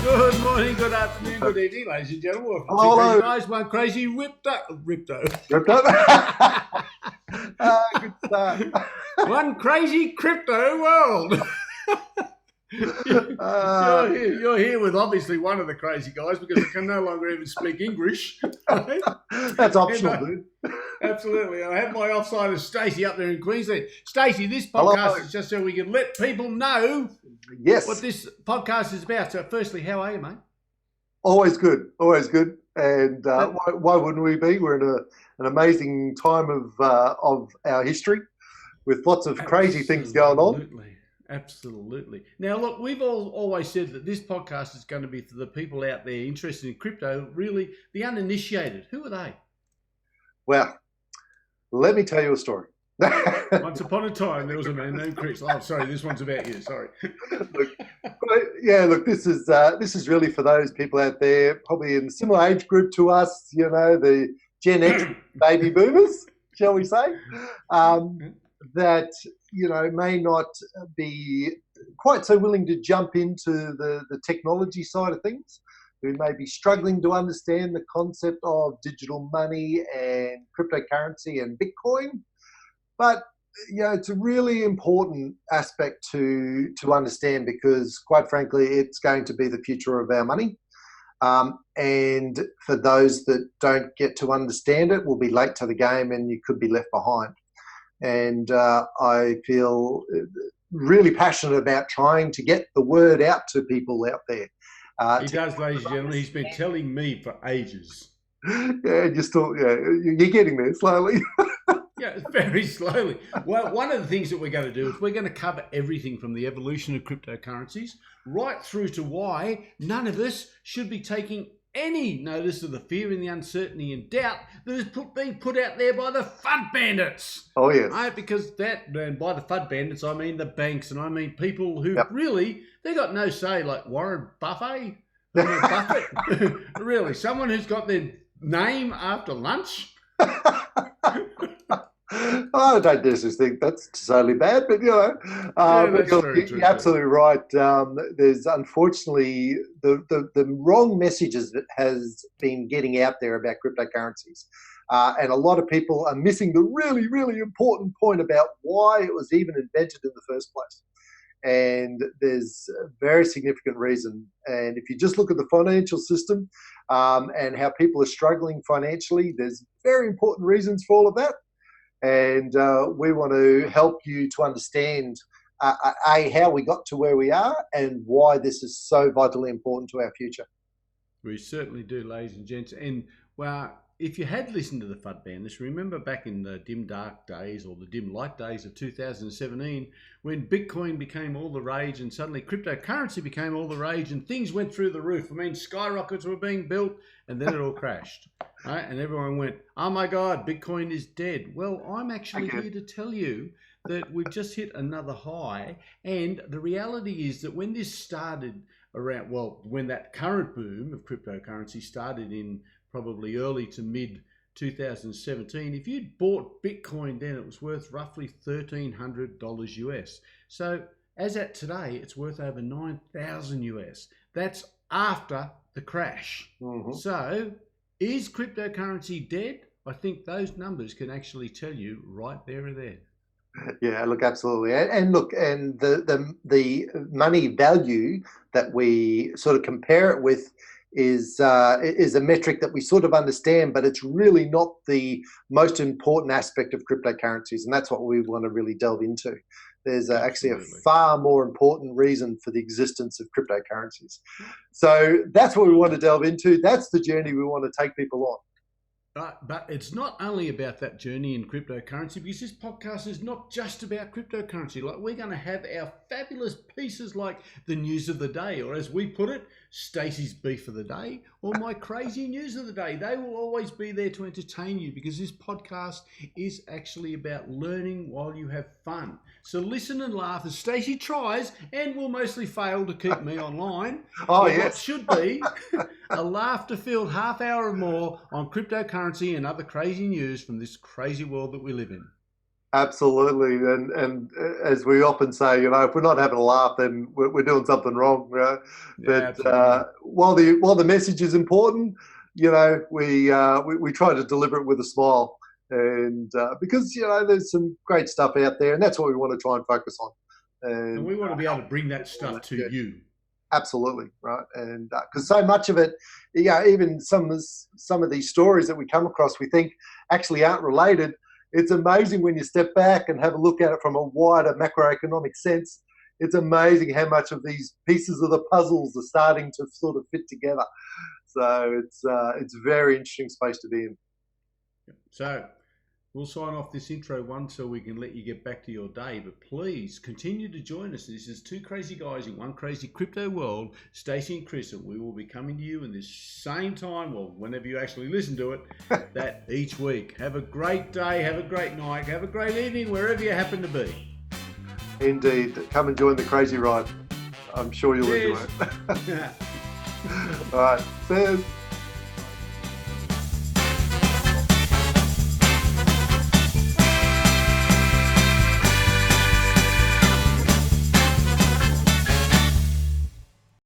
Good morning, good afternoon, good evening, ladies and gentlemen. Welcome to Hello. Crazy Guys, one crazy ripped up. Ripped up. Good start. One crazy crypto world. You're here with obviously one of the crazy guys because I can no longer even speak English. Right? That's optional, dude. Absolutely. I have my offsider Stacey up there in Queensland. Stacey, this Hello. podcast is just so we can let people know what this podcast is about. So firstly, how are you, mate? Always good. And why wouldn't we be? We're in an amazing time of our history with lots of crazy things going on. Absolutely. Now, look, we've always said that this podcast is going to be for the people out there interested in crypto, really the uninitiated. Who are they? Well, let me tell you a story. Once upon a time, there was a man named Chris. Oh, sorry, this one's about you. Sorry. Look, this is really for those people out there, probably in a similar age group to us. You know, the Gen X baby boomers, shall we say, that may not be quite so willing to jump into the technology side of things, who may be struggling to understand the concept of digital money and cryptocurrency and Bitcoin. But it's a really important aspect to understand because, quite frankly, it's going to be the future of our money. And for those that don't get to understand it, will be late to the game and you could be left behind. And I feel really passionate about trying to get the word out to people out there. He does, ladies and gentlemen. He's been telling me for ages. Yeah, you're getting there slowly. Yeah, very slowly. Well, one of the things that we're going to do is we're going to cover everything from the evolution of cryptocurrencies right through to why none of us should be taking any notice of the fear and the uncertainty and doubt that is being put out there by the FUD bandits. Oh, yes. Right? Because and by the FUD bandits, I mean the banks and I mean people who really, they got no say, like Warren Buffett. Really, someone who's got their name after lunch. I don't necessarily think that's totally bad, but you're absolutely right. There's unfortunately the wrong messages that has been getting out there about cryptocurrencies, and a lot of people are missing the really, really important point about why it was even invented in the first place. And there's a very significant reason. And if you just look at the financial system and how people are struggling financially, there's very important reasons for all of that. And we want to help you to understand, how we got to where we are and why this is so vitally important to our future. We certainly do, ladies and gents. And, well, if you had listened to the FUD bandits, remember back in the dim dark days or the dim light days of 2017 when Bitcoin became all the rage and suddenly cryptocurrency became all the rage and things went through the roof. I mean, skyrockets were being built and then it all crashed. Right? And everyone went, oh my God, Bitcoin is dead. Well, I'm actually here to tell you that we've just hit another high. And the reality is that when this started around, when that current boom of cryptocurrency started in probably early to mid 2017, if you'd bought Bitcoin then, it was worth roughly $1,300 US. So as at today, it's worth over 9,000 US. That's after the crash. Mm-hmm. So is cryptocurrency dead? I think those numbers can actually tell you right there or there. Yeah, look, absolutely. And the money value that we sort of compare it with is a metric that we sort of understand, but it's really not the most important aspect of cryptocurrencies, and that's what we want to really delve into. There's actually a far more important reason for the existence of cryptocurrencies. So that's what we want to delve into. That's the journey we want to take people on. But it's not only about that journey in cryptocurrency, because this podcast is not just about cryptocurrency. Like, we're going to have our fabulous pieces like the news of the day, or as we put it, Stacey's beef of the day, or my crazy news of the day. They will always be there to entertain you because this podcast is actually about learning while you have fun. So listen and laugh as Stacey tries and will mostly fail to keep me online. Oh, yes. What should be a laughter-filled half hour or more on cryptocurrency and other crazy news from this crazy world that we live in. Absolutely, and as we often say, if we're not having a laugh, then we're doing something wrong. Right? Yeah, But absolutely. while the message is important, we try to deliver it with a smile, and because there's some great stuff out there, and that's what we want to try and focus on, And and we want to be able to bring that help on stuff that to journey. you. Absolutely, right, and because so much of it, even some of these stories that we come across, we think actually aren't related. It's amazing when you step back and have a look at it from a wider macroeconomic sense. It's amazing how much of these pieces of the puzzles are starting to sort of fit together. So it's a very interesting space to be in. So we'll sign off this intro one so we can let you get back to your day. But please continue to join us. This is two crazy guys in one crazy crypto world, Stacey and Chris, and we will be coming to you in this same time, well, whenever you actually listen to it, that each week. Have a great day, have a great night, have a great evening, wherever you happen to be. Indeed, come and join the crazy ride. I'm sure you'll Cheers. enjoy it. All right, see you.